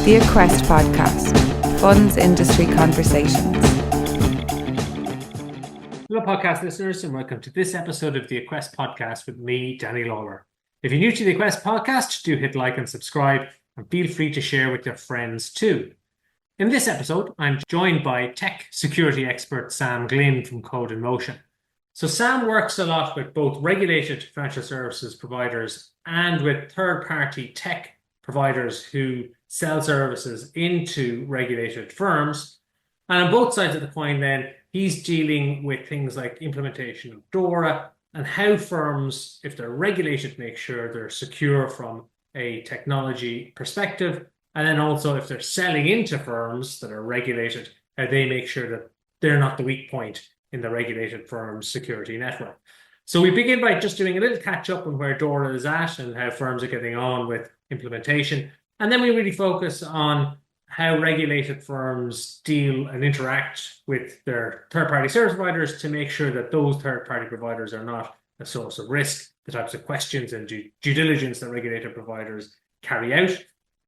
The Aquest Podcast, Funds Industry Conversations. Hello, podcast listeners, and welcome to this episode of the Aquest Podcast with me, Danny Lawler. If you're new to the Aquest Podcast, do hit like and subscribe, and feel free to share with your friends too. In this episode, I'm joined by tech security expert Sam Glynn from Code in Motion. So Sam works a lot with both regulated financial services providers and with third-party tech providers who sell services into regulated firms. And on both sides of the coin then, he's dealing with things like implementation of DORA and how firms, if they're regulated, make sure they're secure from a technology perspective. And then also if they're selling into firms that are regulated, how they make sure that they're not the weak point in the regulated firm's security network. So we begin by just doing a little catch up on where DORA is at and how firms are getting on with implementation. And then we really focus on how regulated firms deal and interact with their third-party service providers to make sure that those third-party providers are not a source of risk, the types of questions and due diligence that regulated providers carry out.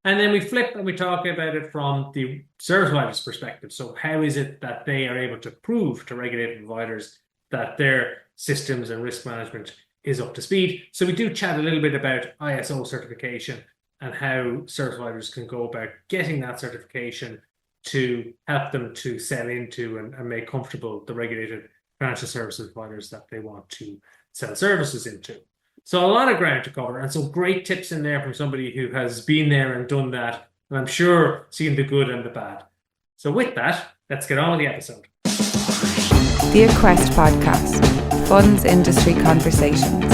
And then we flip and we talk about it from the service provider's perspective. So how is it that they are able to prove to regulated providers that their systems and risk management is up to speed? So we do chat a little bit about ISO certification and how service providers can go about getting that certification to help them to sell into and make comfortable the regulated financial services providers that they want to sell services into. So a lot of ground to cover and some great tips in there from somebody who has been there and done that, and I'm sure seen the good and the bad. So with that, let's get on with the episode. The Aquest Podcast, Funds Industry Conversations.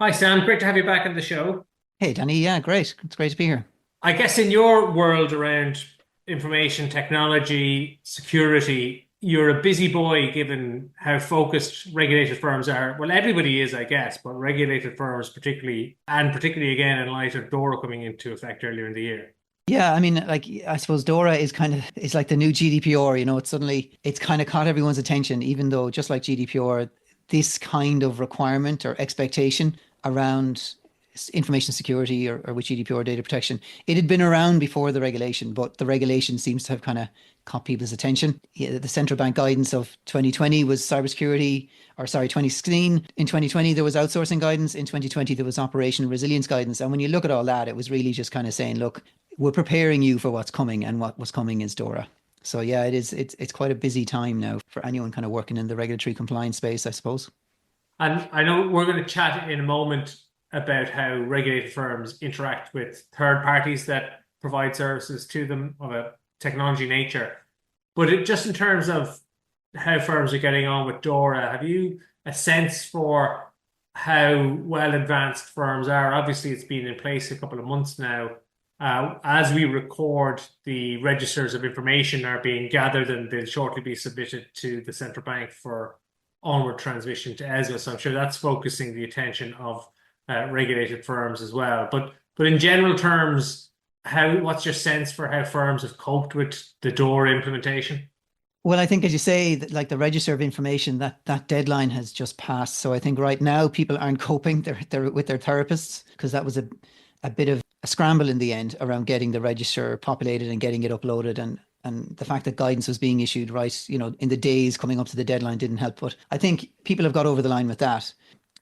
Hi Sam, great to have you back on the show. Hey Danny, yeah, great. It's great to be here. I guess in your world around information technology, security, you're a busy boy given how focused regulated firms are. Well, everybody is, I guess, but regulated firms particularly again in light of DORA coming into effect earlier in the year. Yeah, I mean, like, I suppose DORA is like the new GDPR, you know, it's kind of caught everyone's attention, even though just like GDPR, this kind of requirement or expectation around information security or with GDPR data protection, it had been around before the regulation, but the regulation seems to have kind of caught people's attention. Yeah, the central bank guidance of 2020 was 2016. In 2020, there was outsourcing guidance. In 2020, there was operational resilience guidance. And when you look at all that, it was really just kind of saying, look, we're preparing you for what's coming, and what's coming is DORA. So yeah, it's quite a busy time now for anyone kind of working in the regulatory compliance space, I suppose. And I know we're going to chat in a moment about how regulated firms interact with third parties that provide services to them of a technology nature. But just in terms of how firms are getting on with DORA, have you a sense for how well advanced firms are? Obviously, it's been in place a couple of months now. As we record, the registers of information are being gathered and they'll shortly be submitted to the central bank for onward transmission to ESMA. So I'm sure that's focusing the attention of regulated firms as well. But in general terms, what's your sense for how firms have coped with the DORA implementation? Well, I think, as you say, that like the register of information, that deadline has just passed. So I think right now people aren't coping they're with their therapists, because that was a bit of a scramble in the end around getting the register populated and getting it uploaded. And the fact that guidance was being issued right, you know, in the days coming up to the deadline didn't help. But I think people have got over the line with that.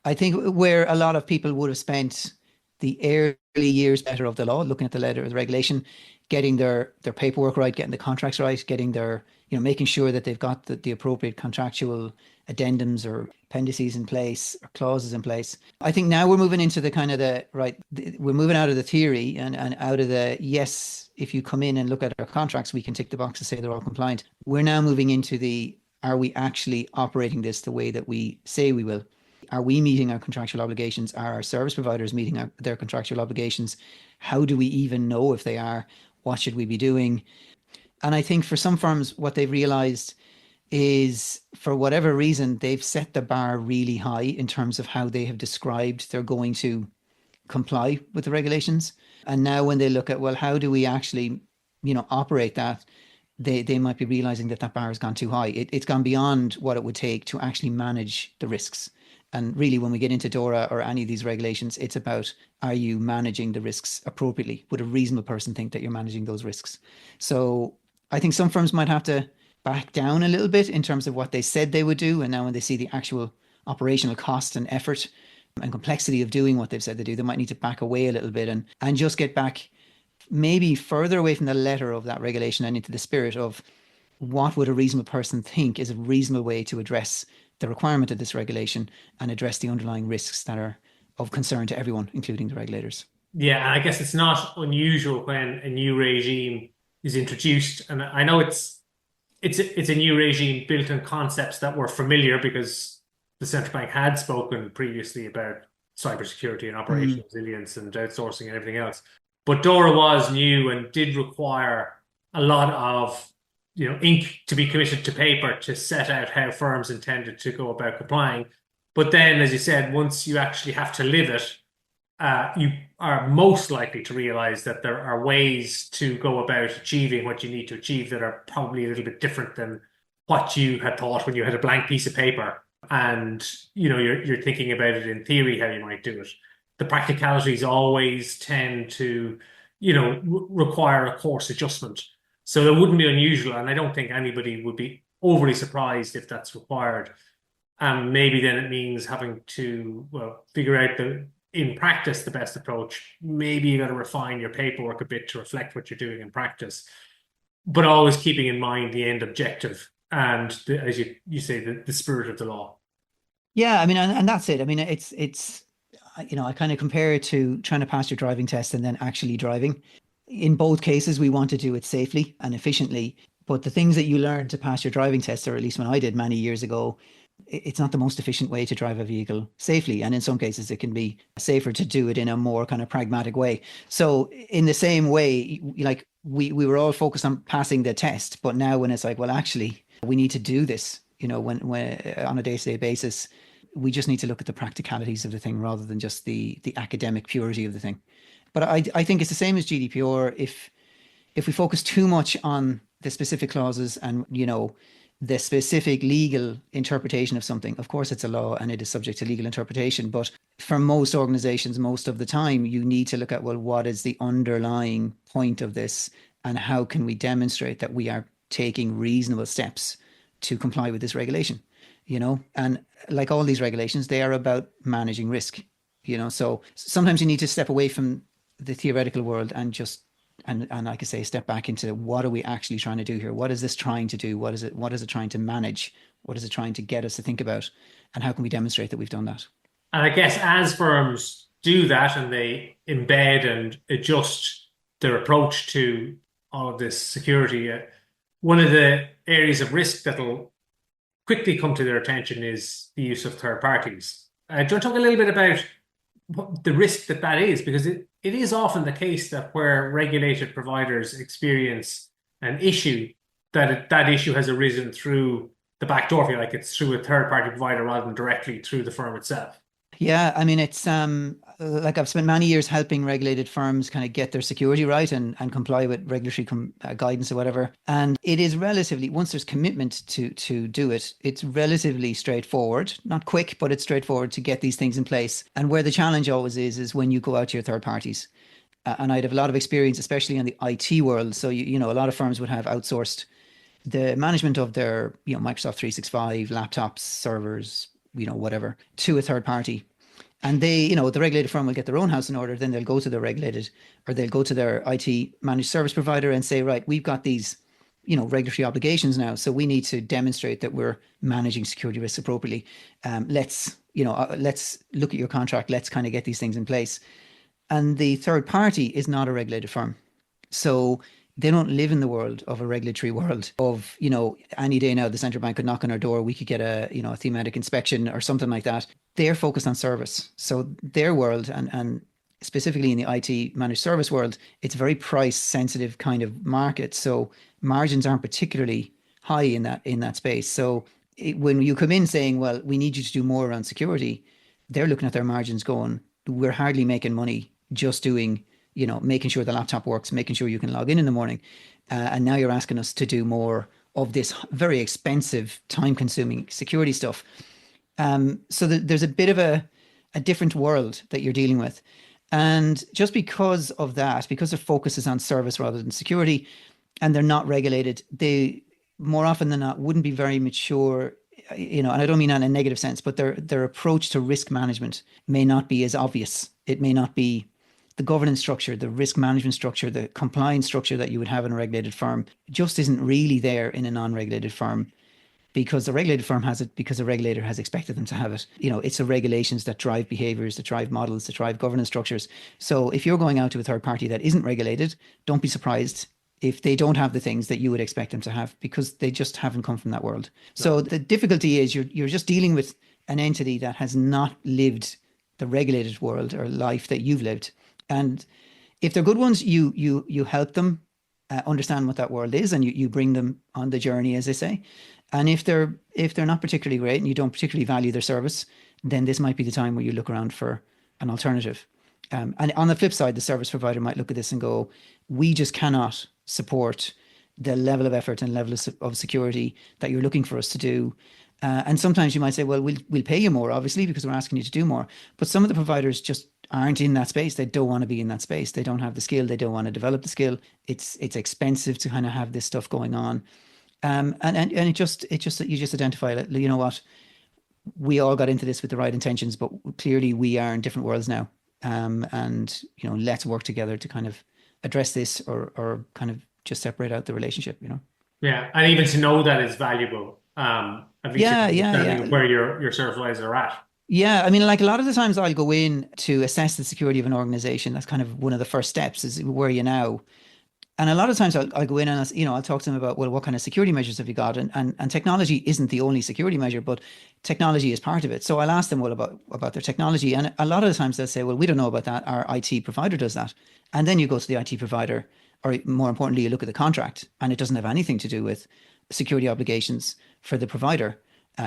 I think where a lot of people would have spent the early years better of the law, looking at the letter of the regulation, getting their paperwork right, getting the contracts right, getting their, you know, making sure that they've got the appropriate contractual addendums or appendices in place or clauses in place. I think now we're moving into the kind of we're moving out of the theory and out of the, yes, if you come in and look at our contracts, we can tick the box to say they're all compliant. We're now moving into are we actually operating this the way that we say we will? Are we meeting our contractual obligations? Are our service providers meeting their contractual obligations? How do we even know if they are? What should we be doing? And I think for some firms, what they've realized is, for whatever reason, they've set the bar really high in terms of how they have described they're going to comply with the regulations. And now when they look at, well, how do we actually, you know, operate that? They might be realizing that bar has gone too high. It's gone beyond what it would take to actually manage the risks. And really, when we get into DORA or any of these regulations, it's about, are you managing the risks appropriately? Would a reasonable person think that you're managing those risks? So I think some firms might have to back down a little bit in terms of what they said they would do. And now when they see the actual operational cost and effort and complexity of doing what they've said they do, they might need to back away a little bit and just get back maybe further away from the letter of that regulation and into the spirit of what would a reasonable person think is a reasonable way to address the requirement of this regulation and address the underlying risks that are of concern to everyone, including the regulators. Yeah, and I guess it's not unusual when a new regime is introduced, and I know it's a new regime built on concepts that were familiar because the central bank had spoken previously about cybersecurity and operational resilience and outsourcing and everything else. But DORA was new and did require a lot of ink to be committed to paper to set out how firms intended to go about complying. But then, as you said, once you actually have to live it, you are most likely to realize that there are ways to go about achieving what you need to achieve that are probably a little bit different than what you had thought when you had a blank piece of paper. And, you're thinking about it in theory, how you might do it. The practicalities always tend to, require a course adjustment. So it wouldn't be unusual, and I don't think anybody would be overly surprised if that's required. And maybe then it means having to, figure out in practice the best approach. Maybe you got to refine your paperwork a bit to reflect what you're doing in practice, but always keeping in mind the end objective and as you say, the spirit of the law. Yeah, I mean, and that's it. I mean, it's I kind of compare it to trying to pass your driving test and then actually driving. In both cases, we want to do it safely and efficiently. But the things that you learn to pass your driving test, or at least when I did many years ago, it's not the most efficient way to drive a vehicle safely. And in some cases, it can be safer to do it in a more kind of pragmatic way. So in the same way, like we were all focused on passing the test. But now when it's like, well, actually, we need to do this, when on a day-to-day basis, we just need to look at the practicalities of the thing rather than just the academic purity of the thing. But I think it's the same as GDPR. If we focus too much on the specific clauses and, the specific legal interpretation of something, of course it's a law and it is subject to legal interpretation. But for most organizations, most of the time, you need to look at, well, what is the underlying point of this and how can we demonstrate that we are taking reasonable steps to comply with this regulation, and like all these regulations, they are about managing risk, so sometimes you need to step away from the theoretical world and just and like I say, step back into what are we actually trying to do here? What is this trying to do? What is it trying to manage? What is it trying to get us to think about? And how can we demonstrate that we've done that? And I guess as firms do that and they embed and adjust their approach to all of this security, one of the areas of risk that'll quickly come to their attention is the use of third parties. Do you want to talk a little bit about the risk that is? Because it is often the case that where regulated providers experience an issue, that issue has arisen through the back door, if you like. It's through a third-party provider rather than directly through the firm itself. Yeah, I mean, it's like I've spent many years helping regulated firms kind of get their security right and comply with regulatory guidance or whatever. And it is relatively, once there's commitment to do it, it's relatively straightforward, not quick, but it's straightforward to get these things in place. And where the challenge always is when you go out to your third parties. And I'd have a lot of experience, especially in the IT world. So, a lot of firms would have outsourced the management of their, Microsoft 365 laptops, servers, whatever, to a third party. And they, the regulated firm will get their own house in order. Then they'll go to their regulated, or they'll go to their IT managed service provider and say, right, we've got these, regulatory obligations now. So we need to demonstrate that we're managing security risks appropriately. Let's look at your contract. Let's kind of get these things in place. And the third party is not a regulated firm. So they don't live in the world of a regulatory world of, any day now the central bank could knock on our door, we could get a thematic inspection or something like that. They're focused on service. So their world, and specifically in the IT managed service world, it's a very price sensitive kind of market. So margins aren't particularly high in that space. So when you come in saying, well, we need you to do more around security, they're looking at their margins going, we're hardly making money just doing, making sure the laptop works, making sure you can log in the morning. And now you're asking us to do more of this very expensive, time consuming security stuff. So there's a bit of a different world that you're dealing with. And just because of that, because their focus is on service rather than security, and they're not regulated, they more often than not wouldn't be very mature, and I don't mean that in a negative sense, but their approach to risk management may not be as obvious. It may not be the governance structure, the risk management structure, the compliance structure that you would have in a regulated firm just isn't really there in a non-regulated firm, because the regulated firm has it because the regulator has expected them to have it. It's the regulations that drive behaviors, that drive models, that drive governance structures. So if you're going out to a third party that isn't regulated, don't be surprised if they don't have the things that you would expect them to have, because they just haven't come from that world. So the difficulty is you're just dealing with an entity that has not lived the regulated world or life that you've lived. And if they're good ones, you help them understand what that world is, and you bring them on the journey, as they say. And if they're not particularly great and you don't particularly value their service, then this might be the time where you look around for an alternative. And on the flip side, the service provider might look at this and go, we just cannot support the level of effort and level of security that you're looking for us to do. And sometimes you might say, well, we'll pay you more, obviously, because we're asking you to do more. But some of the providers just aren't in that space. They don't want to be in that space. They don't have the skill. They don't want to develop the skill. It's expensive to kind of have this stuff going on. And you just identify that, you know what, we all got into this with the right intentions, but clearly we are in different worlds now. And let's work together to kind of address this, or kind of just separate out the relationship. Yeah, and even to know that is valuable. At least where your service providers are at. Yeah, I mean, like a lot of the times I'll go in to assess the security of an organization. That's kind of one of the first steps, is where are you now? And a lot of times I'll go in and I'll talk to them about, well, what kind of security measures have you got? And technology isn't the only security measure, but technology is part of it. So I'll ask them, well, about their technology. And a lot of the times they'll say, well, we don't know about that. Our IT provider does that. And then you go to the IT provider, or more importantly, you look at the contract, and it doesn't have anything to do with security obligations for the provider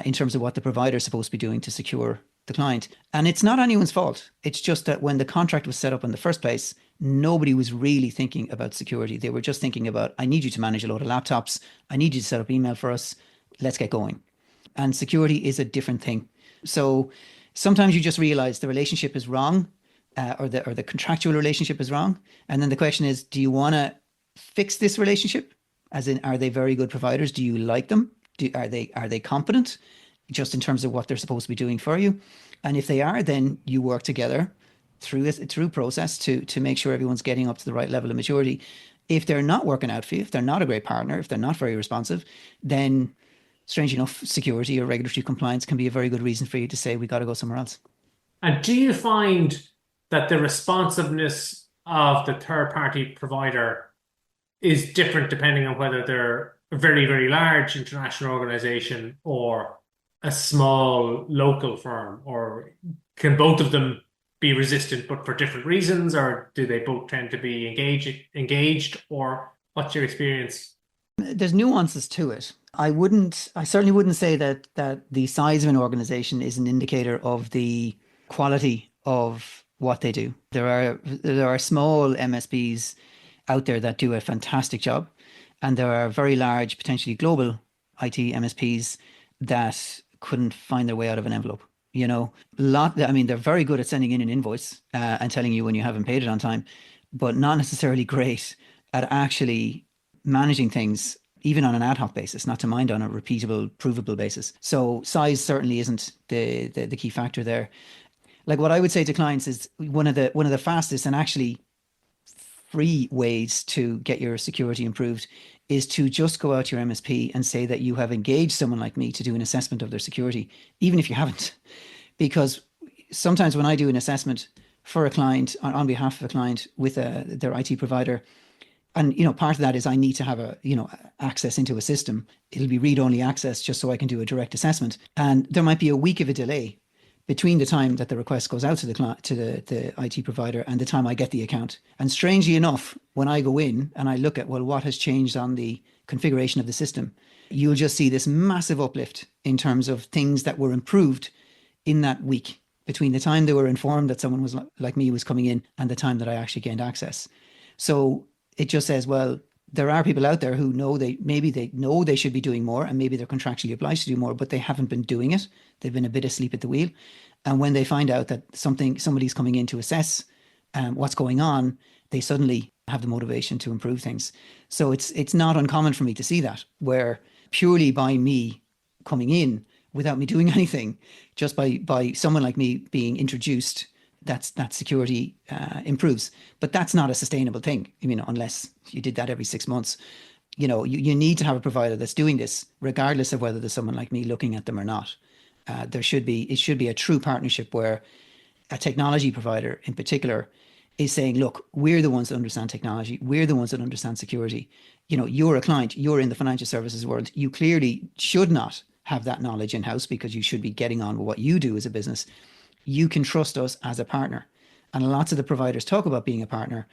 in terms of what the provider is supposed to be doing to secure the client. And it's not anyone's fault. It's just that when the contract was set up in the first place, nobody was really thinking about security. They were just thinking about, I need you to manage a load of laptops. I need you to set up email for us. Let's get going. And security is a different thing. So sometimes you just realize the relationship is wrong, or the contractual relationship is wrong. And then the question is, do you want to fix this relationship? As in, are they very good providers? Do you like them? Are they competent just in terms of what they're supposed to be doing for you? And if they are, then you work together through process to make sure everyone's getting up to the right level of maturity. If they're not working out for you, if they're not a great partner, if they're not very responsive, then strange enough, security or regulatory compliance can be a very good reason for you to say, we got to go somewhere else. And do you find that the responsiveness of the third-party provider is different depending on whether they're a very, very large international organization or a small local firm? Or can both of them be resistant but for different reasons, or do they both tend to be engaged, or what's your experience? There's nuances to it. I certainly wouldn't say that the size of an organization is an indicator of the quality of what they do. There are small MSPs out there that do a fantastic job, and there are very large, potentially global IT MSPs that couldn't find their way out of an envelope. They're very good at sending in an invoice and telling you when you haven't paid it on time, but not necessarily great at actually managing things, even on an ad hoc basis, not to mind on a repeatable, provable basis. So size certainly isn't the key factor there. Like what I would say to clients is one of the fastest and actually free ways to get your security improved is to just go out to your MSP and say that you have engaged someone like me to do an assessment of their security, even if you haven't. Because sometimes when I do an assessment for a client on behalf of a client with their IT provider, and part of that is I need to have access into a system. It'll be read-only access just so I can do a direct assessment. And there might be a week of a delay between the time that the request goes out to the IT provider and the time I get the account. And strangely enough, when I go in and I look at, well, what has changed on the configuration of the system, you'll just see this massive uplift in terms of things that were improved in that week between the time they were informed that someone was like me was coming in and the time that I actually gained access. So it just says, well, there are people out there who know they know they should be doing more, and maybe they're contractually obliged to do more, but they haven't been doing it. They've been a bit asleep at the wheel. And when they find out that somebody's coming in to assess what's going on, they suddenly have the motivation to improve things. So it's not uncommon for me to see that, where purely by me coming in without me doing anything, just by someone like me being introduced, that security improves. But that's not a sustainable thing. I mean, unless you did that every 6 months, you need to have a provider that's doing this, regardless of whether there's someone like me looking at them or not. It should be a true partnership where a technology provider in particular is saying, look, we're the ones that understand technology. We're the ones that understand security. You're a client, you're in the financial services world. You clearly should not have that knowledge in-house because you should be getting on with what you do as a business. You can trust us as a partner. And lots of the providers talk about being a partner.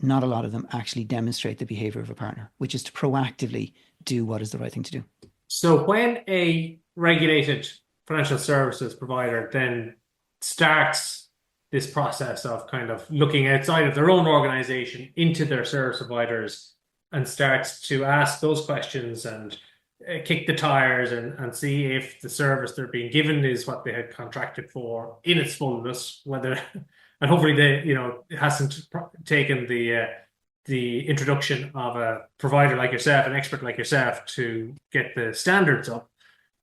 Not a lot of them actually demonstrate the behavior of a partner, which is to proactively do what is the right thing to do. So when a regulated financial services provider then starts this process of kind of looking outside of their own organization into their service providers and starts to ask those questions and kick the tires and see if the service they're being given is what they had contracted for in its fullness, whether, and hopefully it hasn't taken the introduction of a provider like yourself, an expert like yourself, to get the standards up.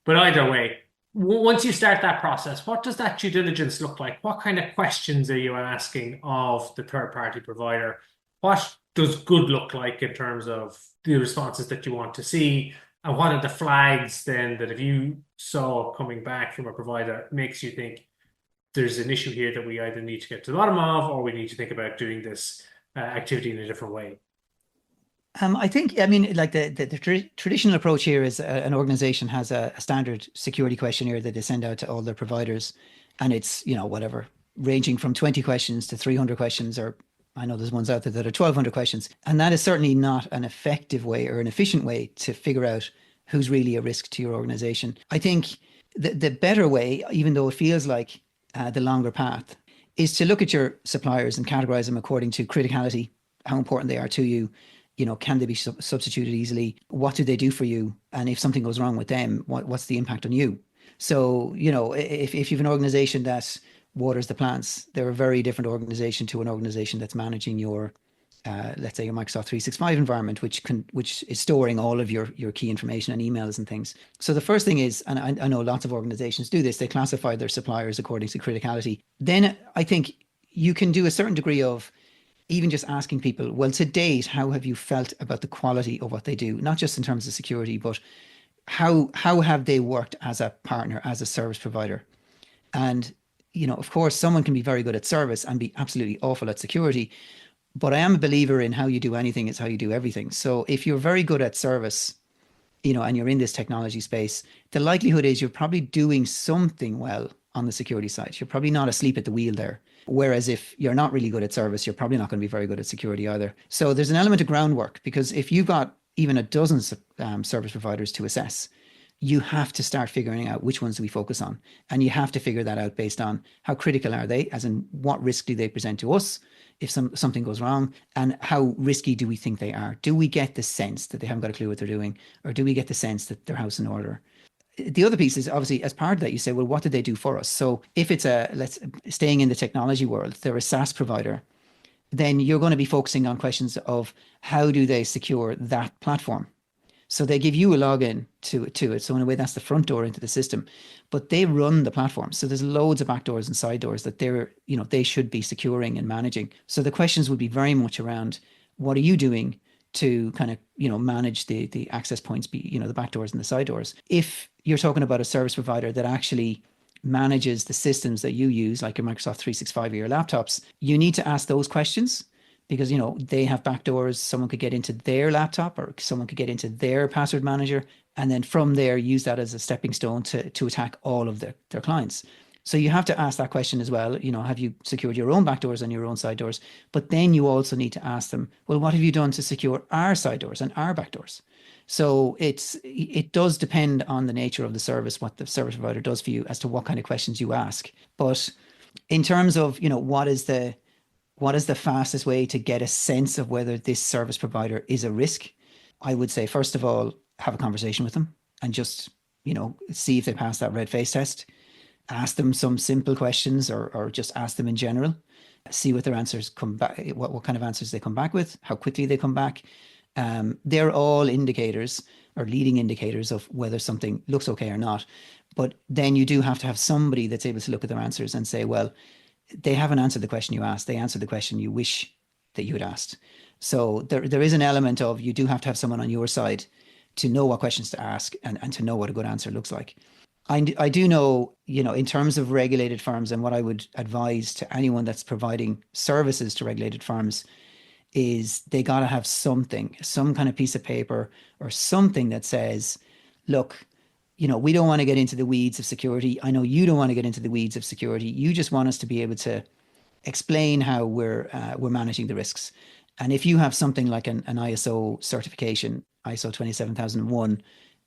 But either way, once you start that process, what does that due diligence look like? What kind of questions are you asking of the third-party provider? What does good look like in terms of the responses that you want to see? And what are the flags then that if you saw coming back from a provider makes you think there's an issue here that we either need to get to the bottom of, or we need to think about doing this activity in a different way? I think, like the traditional approach here is an organization has a standard security questionnaire that they send out to all their providers. And it's, whatever, ranging from 20 questions to 300 questions, or I know there's ones out there that are 1,200 questions. And that is certainly not an effective way or an efficient way to figure out who's really a risk to your organization. I think the better way, even though it feels like the longer path, is to look at your suppliers and categorize them according to criticality, how important they are to you. Can they be substituted easily? What do they do for you? And if something goes wrong with them, what's the impact on you? So, if you have an organization that waters the plants, they're a very different organization to an organization that's managing your, let's say, your Microsoft 365 environment, which is storing all of your key information and emails and things. So the first thing is, and I know lots of organizations do this, they classify their suppliers according to criticality. Then I think you can do a certain degree of even just asking people, well, to date, how have you felt about the quality of what they do? Not just in terms of security, but how have they worked as a partner, as a service provider? And, of course, someone can be very good at service and be absolutely awful at security. But I am a believer in how you do anything is how you do everything. So if you're very good at service, and you're in this technology space, the likelihood is you're probably doing something well on the security side. You're probably not asleep at the wheel there. Whereas if you're not really good at service, you're probably not going to be very good at security either. So there's an element of groundwork, because if you've got even a dozen service providers to assess, you have to start figuring out which ones do we focus on. And you have to figure that out based on how critical are they, as in what risk do they present to us if something goes wrong, and how risky do we think they are? Do we get the sense that they haven't got a clue what they're doing, or do we get the sense that they're house in order? The other piece is, obviously, as part of that, you say, well, what did they do for us? So if it's staying in the technology world, they're a SaaS provider, then you're going to be focusing on questions of how do they secure that platform? So they give you a login to it. So in a way, that's the front door into the system, but they run the platform. So there's loads of backdoors and side doors that they should be securing and managing. So the questions would be very much around, what are you doing to kind of, manage the access points, the back doors and the side doors? If you're talking about a service provider that actually manages the systems that you use, like your Microsoft 365 or your laptops, you need to ask those questions, because, they have backdoors. Someone could get into their laptop, or someone could get into their password manager, and then from there use that as a stepping stone to attack all of their clients. So you have to ask that question as well. Have you secured your own backdoors and your own side doors? But then you also need to ask them, well, what have you done to secure our side doors and our backdoors? So it does depend on the nature of the service, what the service provider does for you, as to what kind of questions you ask. But in terms of, what is the fastest way to get a sense of whether this service provider is a risk? I would say, first of all, have a conversation with them and just, see if they pass that red face test. Ask them some simple questions, or just ask them in general. See what their answers come back, what kind of answers they come back with, how quickly they come back. They're all indicators or leading indicators of whether something looks okay or not. But then you do have to have somebody that's able to look at their answers and say, well, they haven't answered the question you asked. They answered the question you wish that you had asked. So there is an element of, you do have to have someone on your side to know what questions to ask and to know what a good answer looks like. I do know, in terms of regulated firms, and what I would advise to anyone that's providing services to regulated firms is they got to have some kind of piece of paper or something that says, look, we don't want to get into the weeds of security. I know you don't want to get into the weeds of security. You just want us to be able to explain how we're managing the risks. And if you have something like an ISO certification, ISO 27001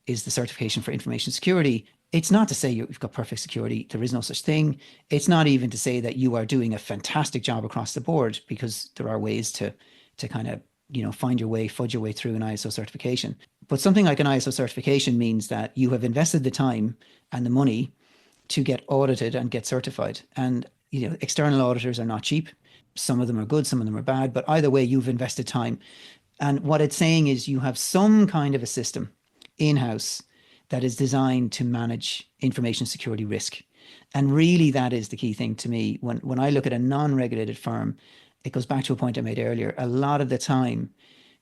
is the certification for information security. It's not to say you've got perfect security. There is no such thing. It's not even to say that you are doing a fantastic job across the board, because there are ways to kind of, find your way, fudge your way through an ISO certification. But something like an ISO certification means that you have invested the time and the money to get audited and get certified. And, external auditors are not cheap. Some of them are good, some of them are bad, but either way, you've invested time. And what it's saying is you have some kind of a system in-house that is designed to manage information security risk. And really, that is the key thing to me. When I look at a non-regulated firm, it goes back to a point I made earlier. A lot of the time,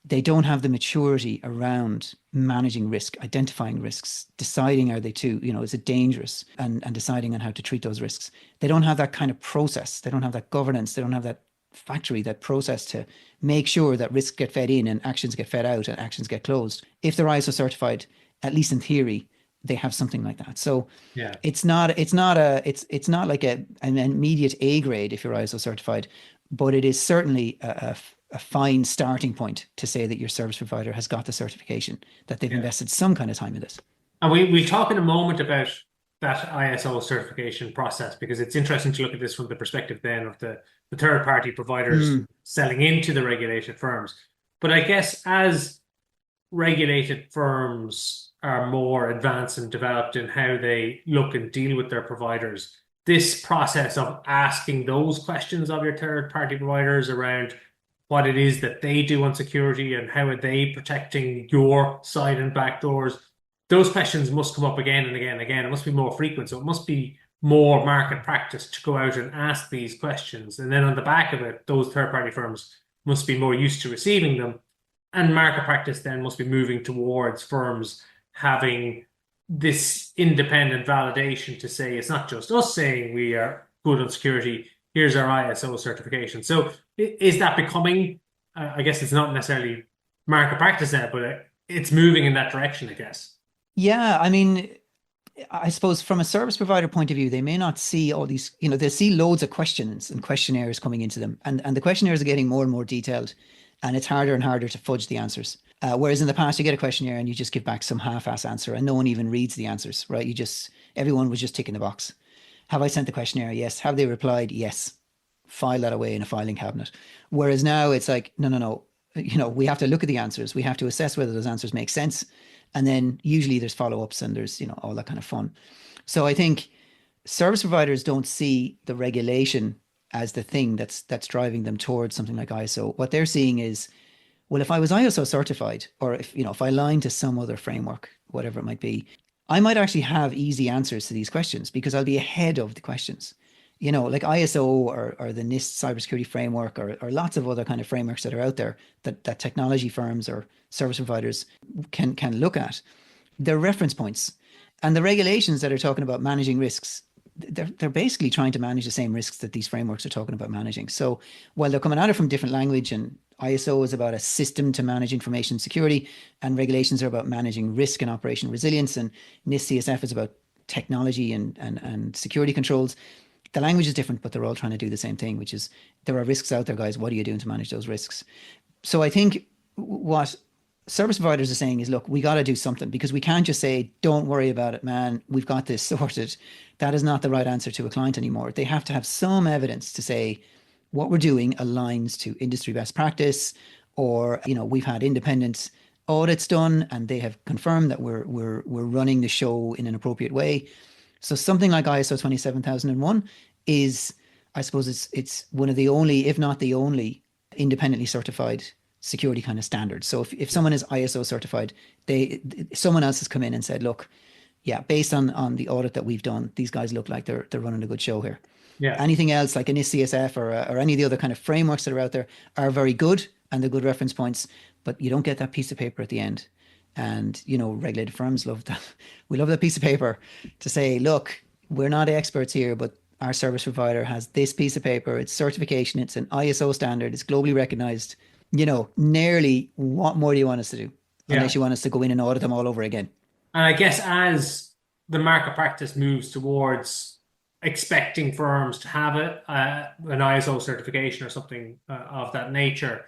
they don't have the maturity around managing risk, identifying risks, deciding is it dangerous, and deciding on how to treat those risks. They don't have that kind of process. They don't have that governance. They don't have that factory, that process to make sure that risks get fed in and actions get fed out and actions get closed. If they're ISO certified, at least in theory, they have something like that. So yeah, it's not like an immediate A grade if you're ISO certified, but it is certainly a fine starting point to say that your service provider has got the certification, that they've invested some kind of time in this. And we'll talk in a moment about that ISO certification process, because it's interesting to look at this from the perspective then of the third-party providers selling into the regulated firms. But I guess as regulated firms are more advanced and developed in how they look and deal with their providers, this process of asking those questions of your third-party providers around what it is that they do on security and how are they protecting your side and back doors, those questions must come up again and again and again. It must be more frequent. So it must be more market practice to go out and ask these questions. And then on the back of it, those third-party firms must be more used to receiving them. And market practice then must be moving towards firms having this independent validation to say it's not just us saying we are good on security, here's our ISO certification. So is that becoming, I guess it's not necessarily market practice now, but it's moving in that direction, I guess. Yeah, I mean, I suppose from a service provider point of view, they may not see all these, they see loads of questions and questionnaires coming into them. And the questionnaires are getting more and more detailed, and it's harder and harder to fudge the answers. Whereas in the past, you get a questionnaire and you just give back some half-ass answer and no one even reads the answers, right? Everyone was just ticking the box. Have I sent the questionnaire? Yes. Have they replied? Yes. File that away in a filing cabinet. Whereas now it's like, no. We have to look at the answers. We have to assess whether those answers make sense. And then usually there's follow-ups and there's, all that kind of fun. So I think service providers don't see the regulation as the thing that's driving them towards something like ISO. What they're seeing is, well, if I was ISO certified, or if I align to some other framework, whatever it might be, I might actually have easy answers to these questions because I'll be ahead of the questions. Like ISO or the NIST cybersecurity framework or lots of other kind of frameworks that are out there that technology firms or service providers can look at. They're reference points. And the regulations that are talking about managing risks, they're basically trying to manage the same risks that these frameworks are talking about managing. So while they're coming at it from different language, and ISO is about a system to manage information security, and regulations are about managing risk and operation resilience, and NIST CSF is about technology and security controls. The language is different, but they're all trying to do the same thing, which is there are risks out there, guys. What are you doing to manage those risks? So I think what service providers are saying is, look, we got to do something, because we can't just say, don't worry about it, man. We've got this sorted. That is not the right answer to a client anymore. They have to have some evidence to say what we're doing aligns to industry best practice, or, we've had independent audits done, and they have confirmed that we're running the show in an appropriate way. So something like ISO 27001 is, I suppose, it's one of the only, if not the only, independently certified security kind of standards. So if someone is ISO certified, someone else has come in and said, look, yeah, based on the audit that we've done, these guys look like they're running a good show here. Yeah. Anything else like an ISCSF or any of the other kind of frameworks that are out there are very good, and they're good reference points, but you don't get that piece of paper at the end. And, regulated firms love that. We love that piece of paper to say, look, we're not experts here, but our service provider has this piece of paper. It's certification. It's an ISO standard. It's globally recognized. Nearly what more do you want us to do? Unless you want us to go in and audit them all over again. And I guess as the market practice moves towards expecting firms to have an ISO certification or something of that nature,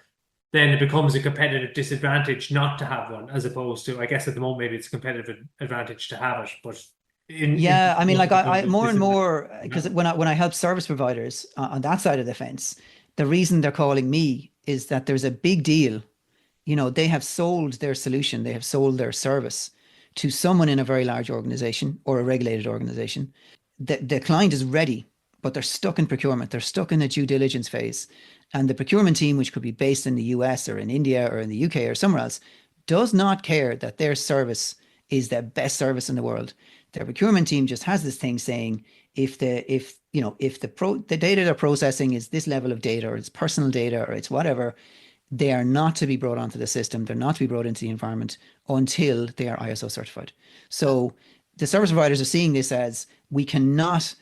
then it becomes a competitive disadvantage not to have one, as opposed to, I guess at the moment, maybe it's a competitive advantage to have it. But I more and more, because when I help service providers on that side of the fence, the reason they're calling me is that there's a big deal. They have sold their solution, they have sold their service to someone in a very large organization or a regulated organization. The client is ready, but they're stuck in procurement. They're stuck in the due diligence phase. And the procurement team, which could be based in the US or in India or in the UK or somewhere else, does not care that their service is the best service in the world. Their procurement team just has this thing saying, if the data they're processing is this level of data, or it's personal data, or it's whatever, they are not to be brought onto the system. They're not to be brought into the environment until they are ISO certified. So the service providers are seeing this as, we cannot,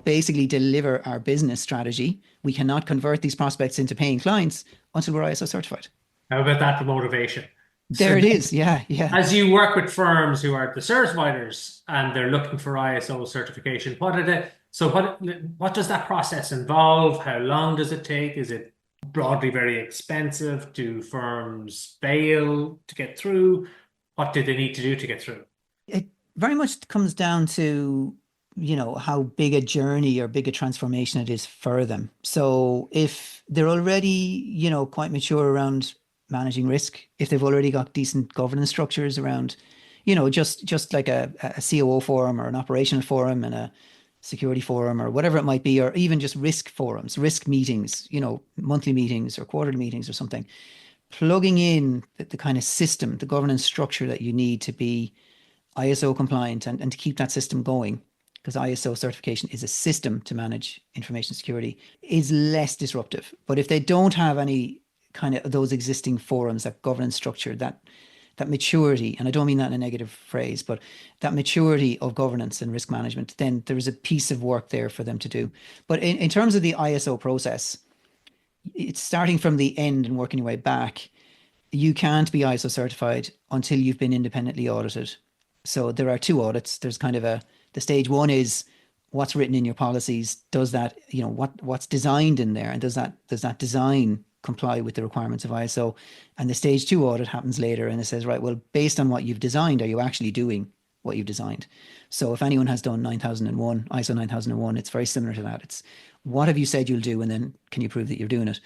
basically deliver our business strategy. We cannot convert these prospects into paying clients until we're ISO certified. How about that for motivation? There it is. Yeah. As you work with firms who are the service providers and they're looking for ISO certification, what does that process involve? How long does it take? Is it broadly very expensive? Do firms fail to get through? What do they need to do to get through? It very much comes down to, how big a journey or big a transformation it is for them. So if they're already, quite mature around managing risk, if they've already got decent governance structures around, just like a COO forum or an operational forum and a security forum or whatever it might be, or even just risk forums, risk meetings, monthly meetings or quarterly meetings or something, plugging in the kind of system, the governance structure that you need to be ISO compliant and to keep that system going, because ISO certification is a system to manage information security, is less disruptive. But if they don't have any kind of those existing forums, that governance structure, that maturity, and I don't mean that in a negative phrase, but that maturity of governance and risk management, then there's a piece of work there for them to do. But in terms of the ISO process, it's starting from the end and working your way back. You can't be ISO certified until you've been independently audited. So there are two audits. There's kind of the stage one is what's written in your policies. Does that, what's designed in there, and does that design comply with the requirements of ISO? And the stage two audit happens later, and it says, right, well, based on what you've designed, are you actually doing what you've designed? So if anyone has done ISO 9001, it's very similar to that. It's what have you said you'll do, and then can you prove that you're doing it?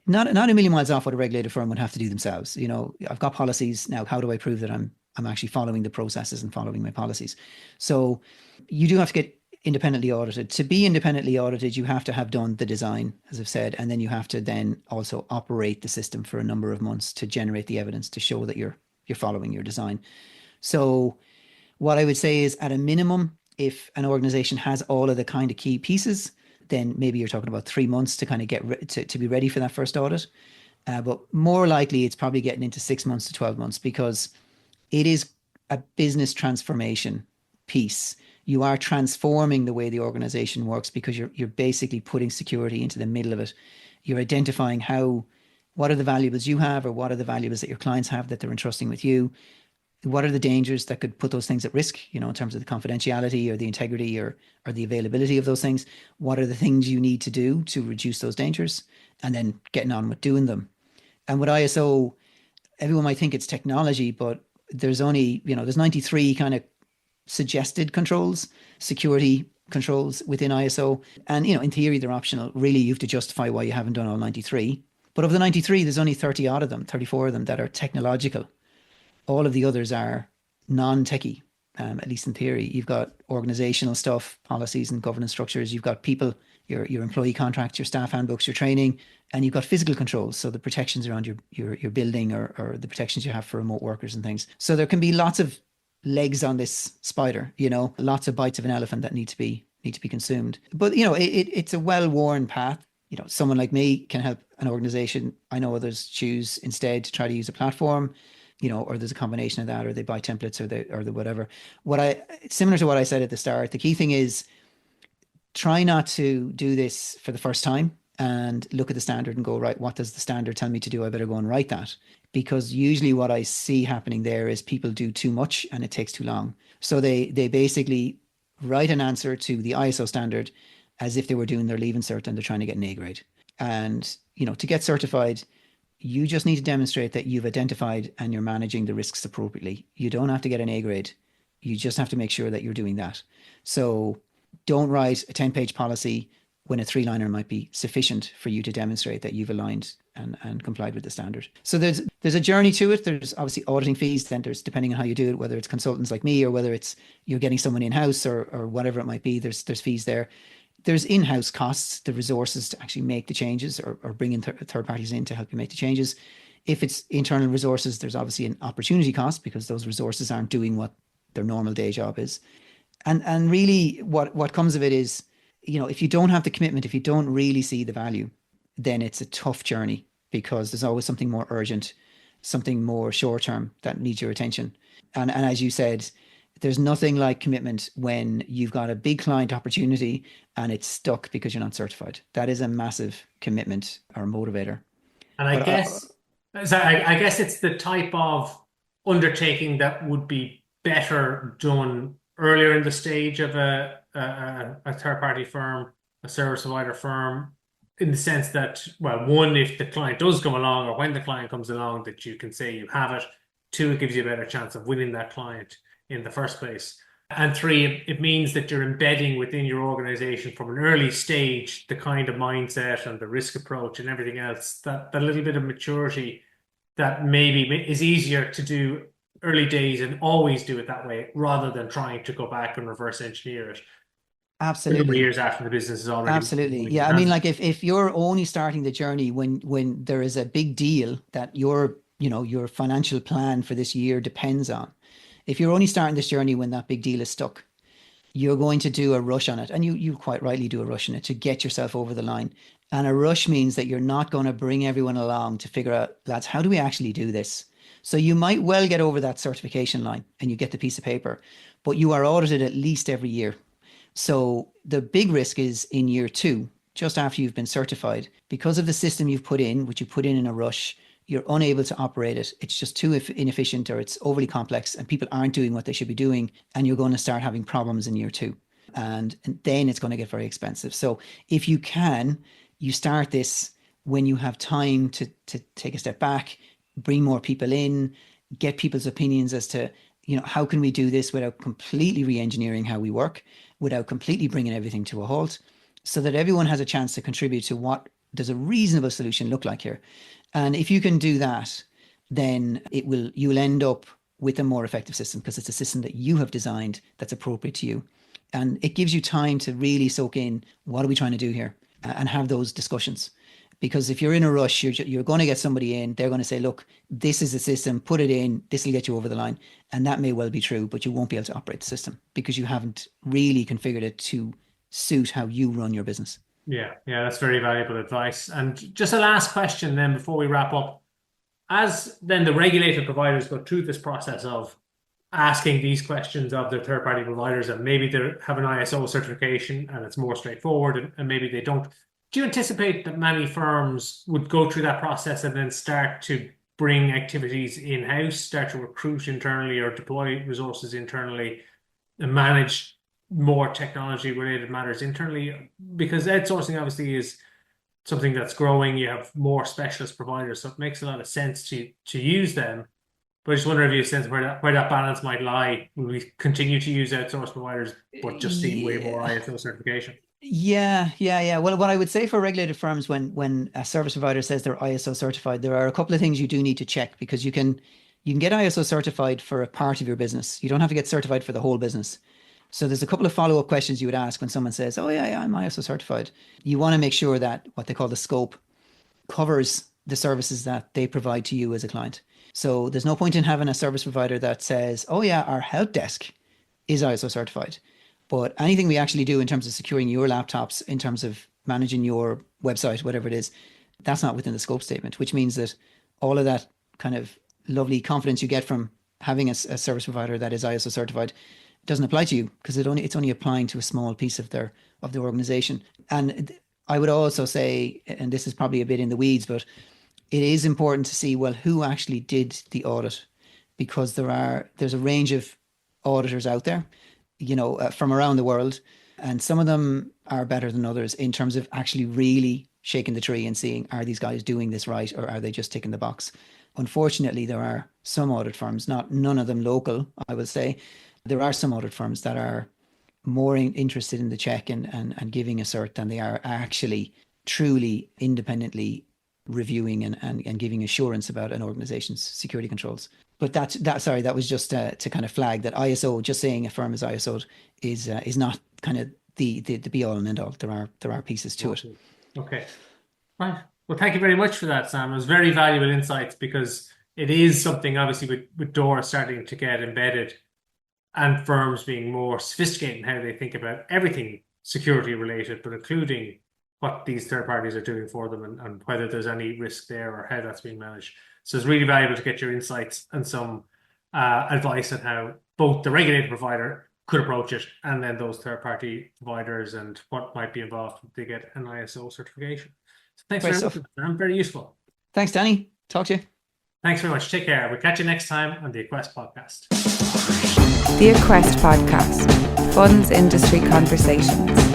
Not a million miles off what a regulated firm would have to do themselves. I've got policies now. How do I prove that I'm actually following the processes and following my policies? So you do have to get independently audited. To be independently audited, you have to have done the design, as I've said, and then you have to then also operate the system for a number of months to generate the evidence to show that you're following your design. So what I would say is, at a minimum, if an organization has all of the kind of key pieces, then maybe you're talking about 3 months to kind of get to be ready for that first audit. But more likely, it's probably getting into 6 months to 12 months, because it is a business transformation piece. You are transforming the way the organization works, because you're basically putting security into the middle of it. You're identifying what are the valuables you have, or what are the valuables that your clients have that they're entrusting with you? What are the dangers that could put those things at risk, in terms of the confidentiality or the integrity or the availability of those things? What are the things you need to do to reduce those dangers? And then getting on with doing them. And with ISO, everyone might think it's technology, but there's only, there's 93 kind of suggested controls, security controls within ISO. And, in theory, they're optional. Really, you have to justify why you haven't done all 93. But of the 93, there's only 30 odd of them, 34 of them that are technological. All of the others are non-techie, at least in theory. You've got organizational stuff, policies and governance structures. You've got people, your employee contracts, your staff handbooks, your training, and you've got physical controls. So the protections around your building or the protections you have for remote workers and things. So there can be lots of legs on this spider, lots of bites of an elephant that need to be consumed. But, it's a well-worn path. Someone like me can help an organization. I know others choose instead to try to use a platform, or there's a combination of that, or they buy templates or the whatever. Similar to what I said at the start, the key thing is try not to do this for the first time and look at the standard and go, right, what does the standard tell me to do? I better go and write that. Because usually what I see happening there is people do too much and it takes too long. So they basically write an answer to the ISO standard as if they were doing their Leaving Cert and they're trying to get an A grade. And, to get certified, you just need to demonstrate that you've identified and you're managing the risks appropriately. You don't have to get an A grade. You just have to make sure that you're doing that. So don't write a 10-page policy when a 3-liner might be sufficient for you to demonstrate that you've aligned and complied with the standard. So there's a journey to it. There's obviously auditing fees. Then there's, depending on how you do it, whether it's consultants like me or whether it's you're getting someone in-house or whatever it might be, there's fees there. There's in-house costs, the resources to actually make the changes or bring in third parties in to help you make the changes. If it's internal resources, there's obviously an opportunity cost because those resources aren't doing what their normal day job is. And really what comes of it is, if you don't have the commitment, if you don't really see the value, then it's a tough journey because there's always something more urgent, something more short-term that needs your attention. And as you said, there's nothing like commitment when you've got a big client opportunity and it's stuck because you're not certified. That is a massive commitment or motivator. And I guess it's the type of undertaking that would be better done earlier in the stage of a third-party firm, a service provider firm, in the sense that, well, one, if the client does come along or when the client comes along, that you can say you have it. 2, it gives you a better chance of winning that client in the first place. And 3, it means that you're embedding within your organization from an early stage the kind of mindset and the risk approach and everything else, that little bit of maturity that maybe is easier to do early days and always do it that way rather than trying to go back and reverse engineer it. Absolutely. Years after the business is already. Absolutely. Yeah. I mean, like if you're only starting the journey when there is a big deal that your financial plan for this year depends on, if you're only starting this journey when that big deal is stuck, you're going to do a rush on it. And you quite rightly do a rush on it to get yourself over the line. And a rush means that you're not going to bring everyone along to figure out, lads, how do we actually do this? So you might well get over that certification line and you get the piece of paper, but you are audited at least every year. So the big risk is in year 2, just after you've been certified, because of the system you've put in, which you put in a rush, you're unable to operate it. It's just too inefficient or it's overly complex and people aren't doing what they should be doing. And you're going to start having problems in year 2. And then it's going to get very expensive. So if you can, you start this when you have time to take a step back, bring more people in, get people's opinions as to, how can we do this without completely re-engineering how we work, without completely bringing everything to a halt, so that everyone has a chance to contribute to what does a reasonable solution look like here. And if you can do that, then you'll end up with a more effective system because it's a system that you have designed that's appropriate to you. And it gives you time to really soak in, what are we trying to do here? And have those discussions. Because if you're in a rush, you're going to get somebody in, they're going to say, look, this is the system, put it in, this will get you over the line. And that may well be true, but you won't be able to operate the system because you haven't really configured it to suit how you run your business. Yeah, that's very valuable advice. And just a last question then before we wrap up. As then the regulated providers go through this process of asking these questions of their third-party providers, and maybe they have an ISO certification and it's more straightforward, and maybe they don't, do you anticipate that many firms would go through that process and then start to bring activities in-house, start to recruit internally or deploy resources internally and manage more technology-related matters internally? Because outsourcing obviously is something that's growing. You have more specialist providers, so it makes a lot of sense to use them. But I just wonder if you have a sense of where that balance might lie. Will we continue to use outsourced providers, but just seeing way more ISO certification? Yeah. Well, what I would say for regulated firms when a service provider says they're ISO certified, there are a couple of things you do need to check, because you can get ISO certified for a part of your business. You don't have to get certified for the whole business. So there's a couple of follow-up questions you would ask when someone says, "Oh yeah, I'm ISO certified." You want to make sure that what they call the scope covers the services that they provide to you as a client. So there's no point in having a service provider that says, "Oh yeah, our help desk is ISO certified." But anything we actually do in terms of securing your laptops, in terms of managing your website, whatever it is, that's not within the scope statement, which means that all of that kind of lovely confidence you get from having a service provider that is ISO certified doesn't apply to you, because it's only applying to a small piece of the organization. And I would also say, and this is probably a bit in the weeds, but it is important to see, well, who actually did the audit, because there's a range of auditors out there, from around the world, and some of them are better than others in terms of actually really shaking the tree and seeing, are these guys doing this right, or are they just ticking the box? Unfortunately, there are some audit firms, none of them local, I would say. There are some audit firms that are more interested in the check and giving a cert than they are actually truly independently reviewing and giving assurance about an organization's security controls. But that was just to kind of flag that ISO, just saying a firm is ISO'd is not kind of the be all and end all. There are pieces to it. Okay. Right. Well, thank you very much for that, Sam. It was very valuable insights, because it is something, obviously, with DORA starting to get embedded and firms being more sophisticated in how they think about everything security related, but including what these third parties are doing for them, and whether there's any risk there or how that's being managed. So it's really valuable to get your insights and some advice on how both the regulated provider could approach it, and then those third party providers, and what might be involved if they get an ISO certification. So thanks very much, Sam. Very useful. Thanks, Danny. Talk to you. Thanks very much. Take care. We'll catch you next time on the Aquest Podcast. The Aquest Podcast. Funds Industry Conversations.